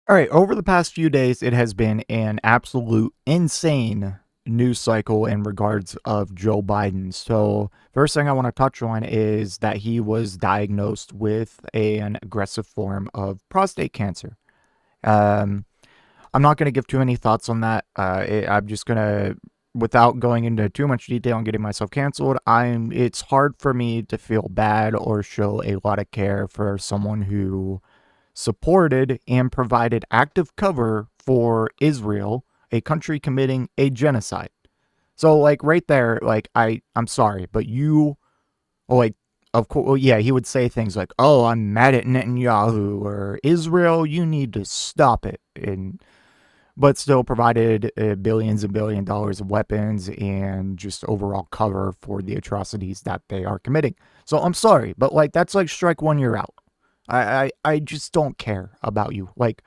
All right, over the past few days, it has been an absolute insane news cycle in regards of Joe Biden. So, first thing I want to touch on is that he was diagnosed with an aggressive form of prostate cancer. Um, I'm not going to give too many thoughts on that. I'm just going to, without going into too much detail and getting myself canceled, it's hard for me to feel bad or show a lot of care for someone who supported and provided active cover for Israel, a country committing a genocide. So like right there, like I'm sorry, but you like of course yeah, he would say things like, "Oh, I'm mad at Netanyahu," or "Israel, you need to stop it." And but still provided billions and $1 billion of weapons and just overall cover for the atrocities that they are committing. So I'm sorry, but like that's like strike one, you're out. I just don't care about you. Like,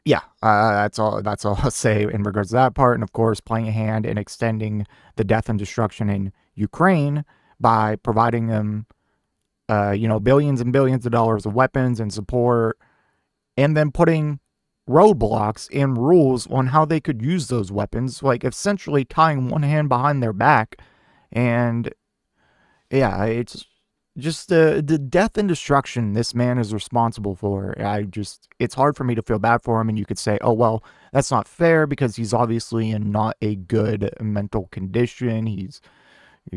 yeah, that's all. That's all I'll say in regards to that part. And of course, playing a hand in extending the death and destruction in Ukraine by providing them, billions and billions of dollars of weapons and support, and then putting roadblocks and rules on how they could use those weapons, like essentially tying one hand behind their back. And yeah, it's just the death and destruction this man is responsible for. It's hard for me to feel bad for him. And you could say, oh well, that's not fair because he's obviously in not a good mental condition. You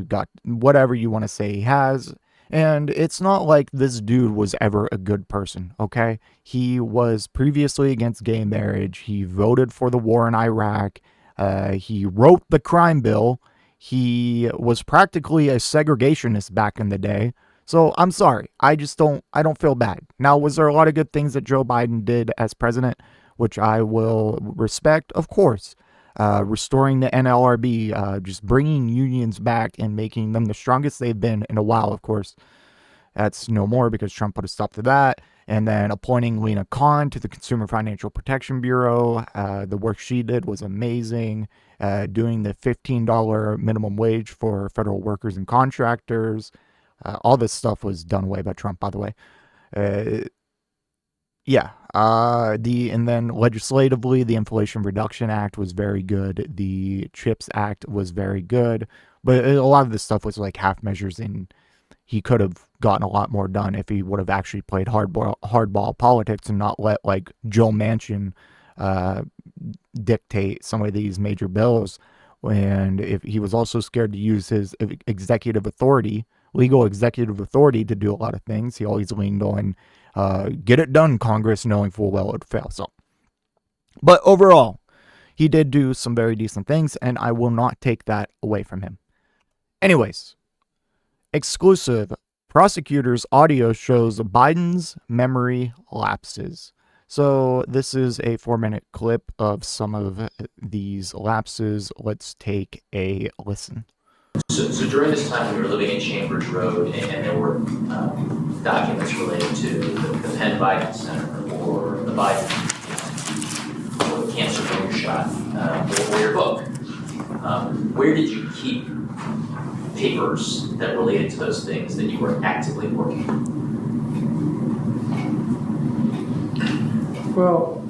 got whatever you want to say he has. And it's not like this dude was ever a good person, okay? He was previously against gay marriage. He voted for the war in Iraq. He wrote the crime bill. He was practically a segregationist back in the day. So I'm sorry. I don't feel bad. Now, was there a lot of good things that Joe Biden did as president, which I will respect? Of course. Restoring the NLRB, just bringing unions back and making them the strongest they've been in a while, of course. That's no more because Trump put a stop to that. And then appointing Lena Khan to the Consumer Financial Protection Bureau. The work she did was amazing. Doing the $15 minimum wage for federal workers and contractors. All this stuff was done away by Trump, by the way. Uh, yeah. And then legislatively, the Inflation Reduction Act was very good. The CHIPS Act was very good, but a lot of this stuff was like half measures, and he could have gotten a lot more done if he would have actually played hardball politics and not let like Joe Manchin uh, dictate some of these major bills. And if he was also scared to use his executive authority, legal executive authority to do a lot of things, he always leaned on get it done, Congress, knowing full well it would fail. So, but overall, he did do some very decent things, and I will not take that away from him. Anyways, exclusive prosecutors' audio shows Biden's memory lapses. So, this is a 4-minute clip of some of these lapses. Let's take a listen. So during this time, we were living in Chambers Road, and there were documents related to the Penn Biden Center or the Biden or the cancer finger shot or your book. Where did you keep papers that related to those things that you were actively working on? Well,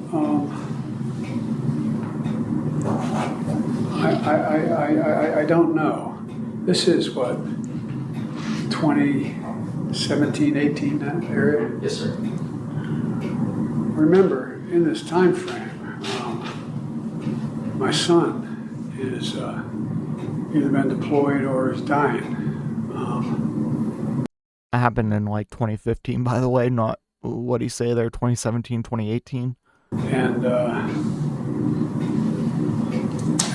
I don't know. This is what, 2017, 18, that area? Yes, sir. Remember, in this time frame, my son is either been deployed or is dying. That happened in like 2015, by the way, not what do you say there, 2017, 2018?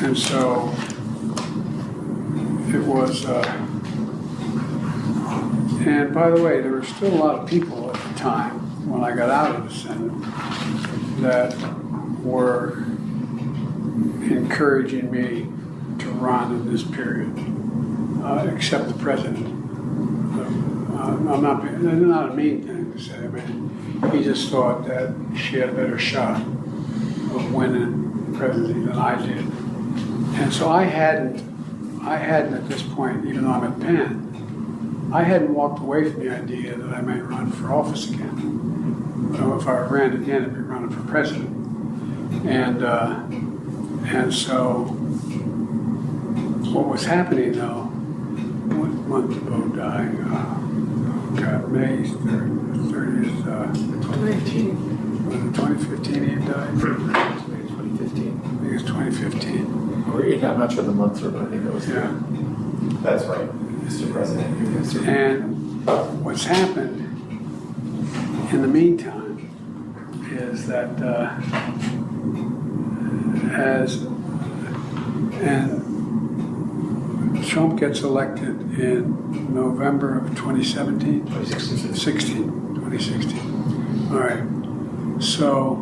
And so it was, and by the way, there were still a lot of people at the time when I got out of the Senate that were encouraging me to run in this period, except the president. They're not a mean thing to say. I mean, he just thought that she had a better shot of winning the presidency than I did. And so I hadn't at this point, even though I'm at Penn, I hadn't walked away from the idea that I might run for office again. if I ran again, I'd be running for president. And so what was happening though, what month did Beau die? May 30th, 2018. was it 2015 he died? 2015. I think it's 2015. I'm not sure the months are, but I think it was. Yeah. That's right, Mr. President. And what's happened in the meantime is that Trump gets elected in November of 2017? 2016. All right. So,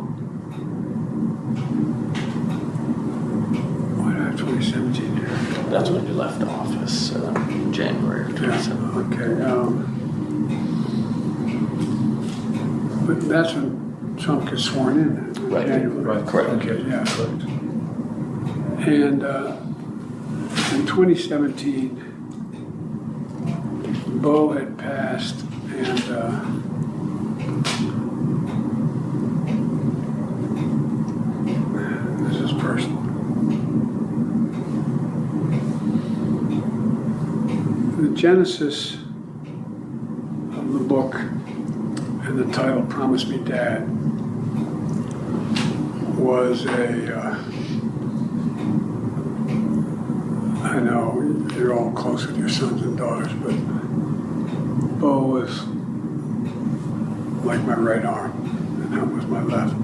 why did I have 2017 here? That's when you left office, January of 2017. Okay. But that's when Trump gets sworn in. Right. January. Right. Correct. Okay. Yeah. Correct. And in 2017, Beau had passed, and this is personal. The genesis of the book and the title "Promise Me, Dad" was I know you're all close with your sons and daughters, but Beau was like my right arm, and that was my left.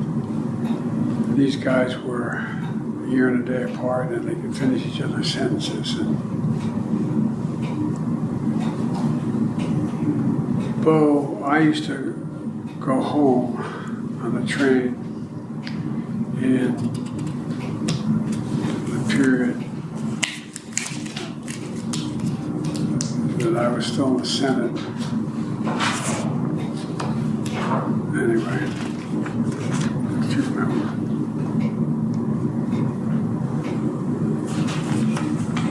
These guys were a year and a day apart, and they could finish each other's sentences. And Beau, I used to go home on the train in the period that I was still in the Senate. Anyway, if you remember.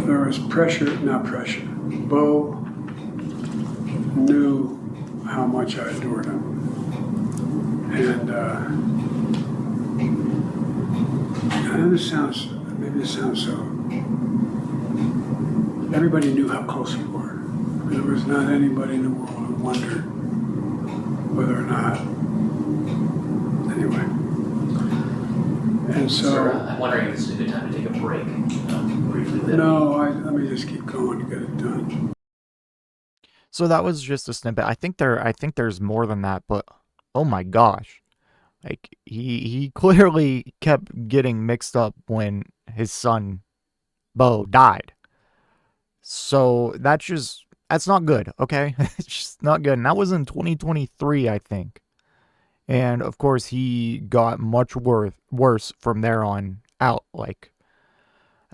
There was not pressure. Beau knew how much I adored him. And maybe this sounds so, everybody knew how close we were. There was not anybody in the world who wondered whether or not. Anyway. And so. Sir, I'm wondering if this is a good time to take a break. Briefly. No, let me just keep going to get it done. So that was just a snippet. I think there's more than that, but oh my gosh. Like he clearly kept getting mixed up when his son Beau died. So that's not good, okay? It's just not good. And that was in 2023, I think. And of course, he got much worse from there on out. Like,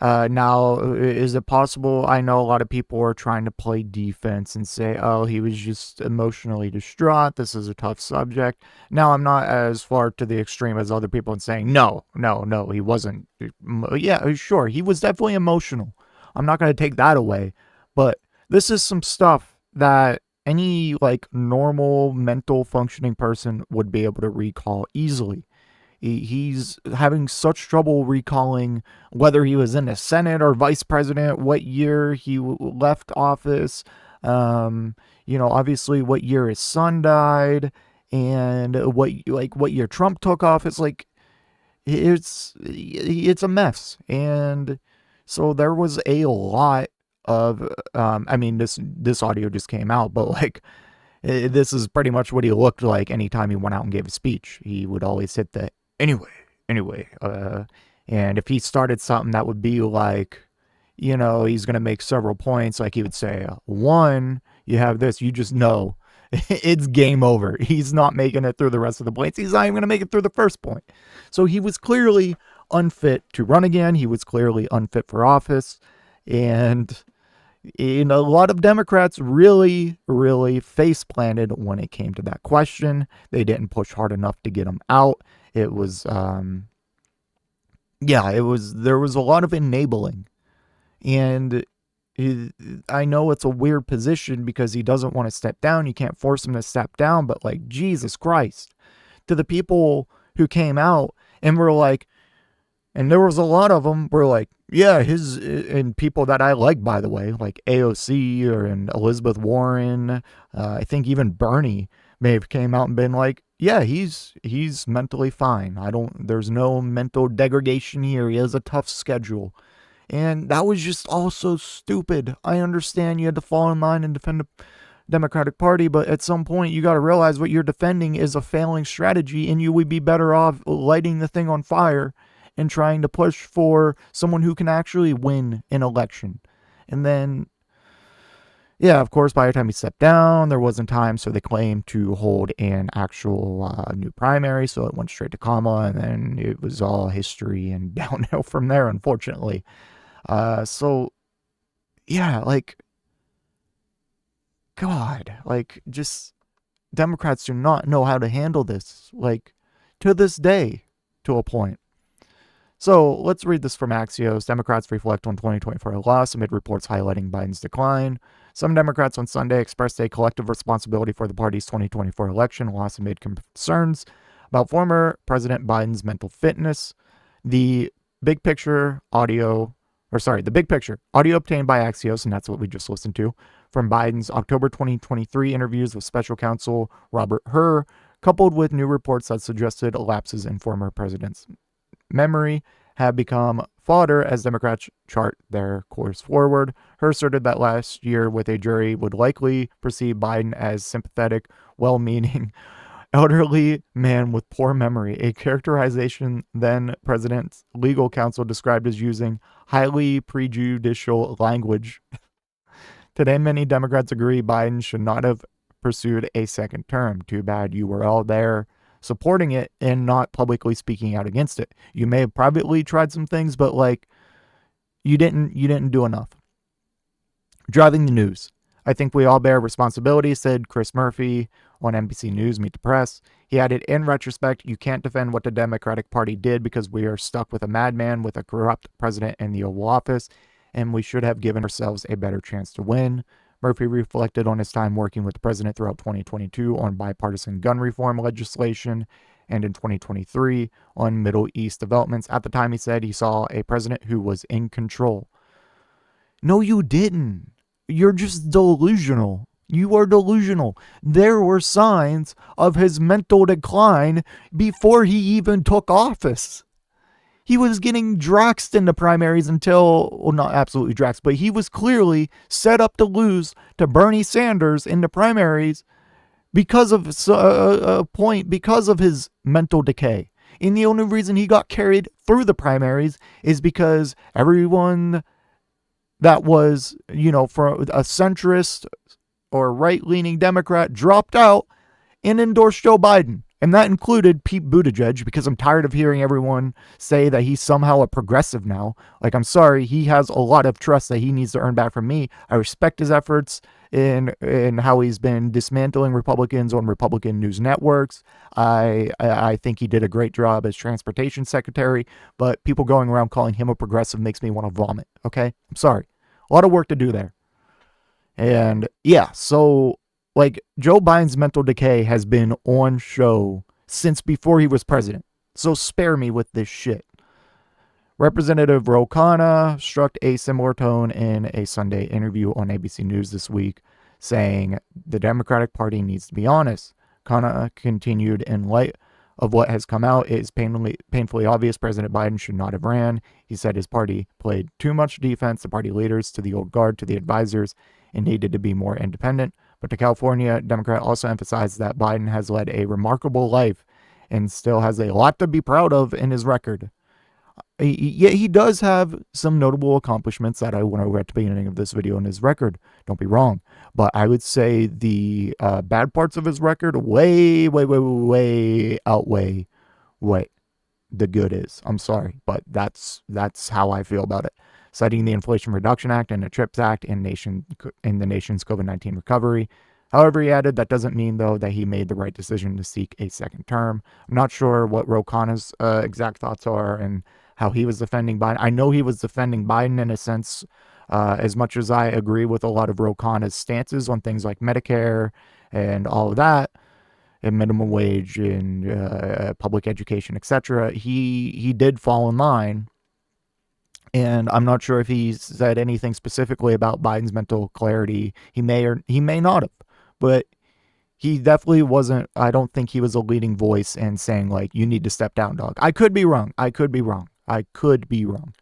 now, is it possible? I know a lot of people are trying to play defense and say, oh, he was just emotionally distraught. This is a tough subject. Now, I'm not as far to the extreme as other people and saying, no, he wasn't. Yeah, sure, he was definitely emotional. I'm not going to take that away. But this is some stuff that any like normal mental functioning person would be able to recall easily. He's having such trouble recalling whether he was in the Senate or vice president, what year he left office, obviously what year his son died, and what year Trump took office. Like, it's a mess. And so there was a lot of, this audio just came out, but like, this is pretty much what he looked like anytime he went out and gave a speech. He would always hit the anyway, and if he started something that would be like, he's going to make several points, like he would say, one, you have this, you just know it's game over. He's not making it through the rest of the points. He's not even going to make it through the first point. So he was clearly unfit to run again. He was clearly unfit for office. And a lot of Democrats really, really face planted when it came to that question. They didn't push hard enough to get him out. It was, there was a lot of enabling. And I know it's a weird position because he doesn't want to step down. You can't force him to step down, but like, Jesus Christ. to the people who came out and were like, and there was a lot of them were like, yeah, and people that I like, by the way, like AOC and Elizabeth Warren, I think even Bernie may have came out and been like, yeah, he's mentally fine. There's no mental degradation here. He has a tough schedule. And that was just all so stupid. I understand you had to fall in line and defend the Democratic Party, but at some point you got to realize what you're defending is a failing strategy, and you would be better off lighting the thing on fire and trying to push for someone who can actually win an election. And then, yeah, of course, by the time he stepped down, there wasn't time, so they claimed to hold an actual new primary, so it went straight to Kamala, and then it was all history and downhill from there, unfortunately. So, yeah, like, God, like, just Democrats do not know how to handle this, like, to this day, to a point. So let's read this from Axios. Democrats reflect on 2024 loss amid reports highlighting Biden's decline. Some Democrats on Sunday expressed a collective responsibility for the party's 2024 election loss amid concerns about former President Biden's mental fitness. The big picture audio obtained by Axios, and that's what we just listened to, from Biden's October 2023 interviews with Special Counsel Robert Hur, coupled with new reports that suggested lapses in former president's memory, have become fodder as Democrats chart their course forward. Hur asserted that last year with a jury would likely perceive Biden as sympathetic, well-meaning, elderly man with poor memory, a characterization then President's legal counsel described as using highly prejudicial language. Today, many Democrats agree Biden should not have pursued a second term. Too bad you were all there supporting it and not publicly speaking out against it. You may have privately tried some things, but like you didn't do enough. Driving the news. I think we all bear responsibility, said Chris Murphy on NBC News Meet the Press. He added, in retrospect, you can't defend what the Democratic Party did because we are stuck with a madman with a corrupt president in the Oval Office, and we should have given ourselves a better chance to win. Murphy reflected on his time working with the president throughout 2022 on bipartisan gun reform legislation and in 2023 on Middle East developments. At the time, he said he saw a president who was in control. No, you didn't. You're just delusional. You are delusional. There were signs of his mental decline before he even took office. He was getting draxed in the primaries until, well, not absolutely draxed, but he was clearly set up to lose to Bernie Sanders in the primaries because of because of his mental decay. And the only reason he got carried through the primaries is because everyone that was, for a centrist or right-leaning Democrat dropped out and endorsed Joe Biden. And that included Pete Buttigieg, because I'm tired of hearing everyone say that he's somehow a progressive now. Like, I'm sorry, he has a lot of trust that he needs to earn back from me. I respect his efforts in how he's been dismantling Republicans on Republican news networks. I think he did a great job as transportation secretary, but people going around calling him a progressive makes me want to vomit, okay? I'm sorry. A lot of work to do there. And yeah, so like Joe Biden's mental decay has been on show since before he was president. So spare me with this shit. Representative Ro Khanna struck a similar tone in a Sunday interview on ABC News this week, saying the Democratic Party needs to be honest. Khanna continued, in light of what has come out, it is painfully obvious President Biden should not have ran. He said his party played too much defense, the party leaders, to the old guard, to the advisors, and needed to be more independent. But the California Democrat also emphasized that Biden has led a remarkable life and still has a lot to be proud of in his record. He does have some notable accomplishments that I went over at the beginning of this video in his record. Don't be wrong. But I would say the bad parts of his record way outweigh what the good is. I'm sorry, but that's how I feel about it. Citing the Inflation Reduction Act and the CHIPS Act in the nation's COVID-19 recovery. However, he added that doesn't mean, though, that he made the right decision to seek a second term. I'm not sure what Ro Khanna's exact thoughts are and how he was defending Biden. I know he was defending Biden in a sense, as much as I agree with a lot of Ro Khanna's stances on things like Medicare and all of that. and minimum wage and public education, etc., he did fall in line. And I'm not sure if he said anything specifically about Biden's mental clarity. He may or he may not have, but he definitely wasn't. I don't think he was a leading voice and saying like, "You need to step down, dog." I could be wrong. I could be wrong. I could be wrong.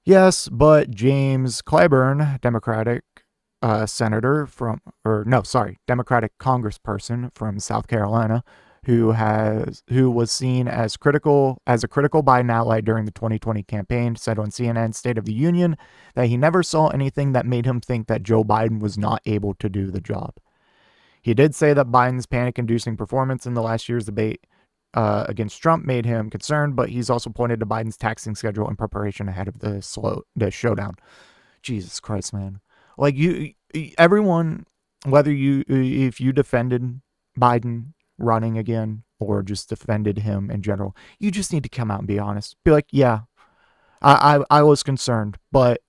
Yes, but James Clyburn, Democratic senator from, or no, sorry, Democratic congressperson from South Carolina, who was seen as a critical Biden ally during the 2020 campaign, said on CNN State of the Union that he never saw anything that made him think that Joe Biden was not able to do the job. He did say that Biden's panic-inducing performance in the last year's debate against Trump made him concerned, but he's also pointed to Biden's taxing schedule in preparation ahead of the showdown. Jesus Christ, man. Like, everyone, whether if you defended Biden running again or just defended him in general, you just need to come out and be honest. Be like, yeah, I was concerned, but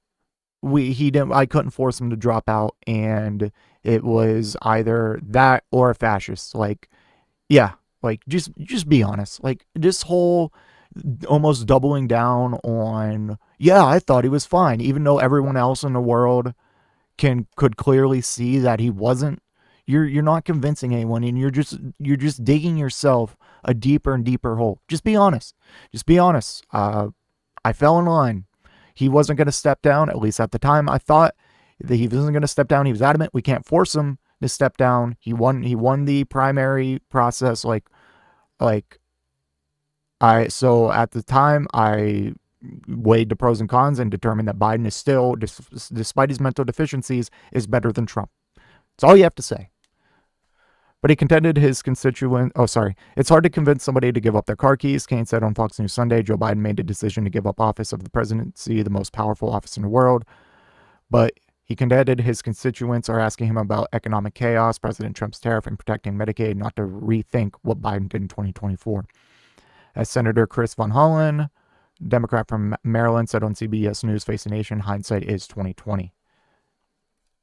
I couldn't force him to drop out, and it was either that or a fascist. Like, yeah, like just be honest. Like, this whole almost doubling down on, yeah, I thought he was fine, even though everyone else in the world could clearly see that he wasn't. You're not convincing anyone, and you're just digging yourself a deeper and deeper hole. Just be honest. Just be honest. I fell in line. He wasn't going to step down, at least at the time. I thought that he wasn't going to step down. He was adamant. We can't force him to step down. He won the primary process. So at the time, I weighed the pros and cons and determined that Biden is still, despite his mental deficiencies, is better than Trump. That's all you have to say. But he contended his constituent. Oh, sorry. It's hard to convince somebody to give up their car keys. Kane said on Fox News Sunday, Joe Biden made the decision to give up office of the presidency, the most powerful office in the world. But he contended his constituents are asking him about economic chaos, President Trump's tariff, and protecting Medicaid, not to rethink what Biden did in 2024. As Senator Chris Von Hollen, Democrat from Maryland, said on CBS News Face the Nation, hindsight is 2020.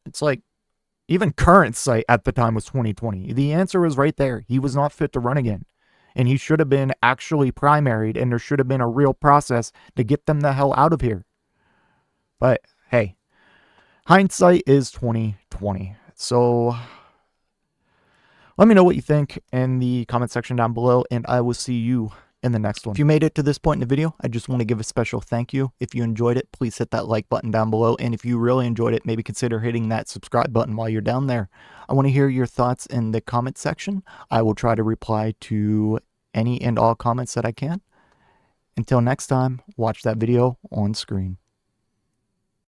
It's like, even current sight at the time was 2020. The answer was right there. He was not fit to run again. And he should have been actually primaried, and there should have been a real process to get them the hell out of here. But hey, hindsight is 2020. So let me know what you think in the comment section down below, and I will see you in the next one. If you made it to this point in the video, I just want to give a special thank you. If you enjoyed it, please hit that like button down below. And if you really enjoyed it, maybe consider hitting that subscribe button while you're down there. I want to hear your thoughts in the comment section. I will try to reply to any and all comments that I can. Until next time, watch that video on screen.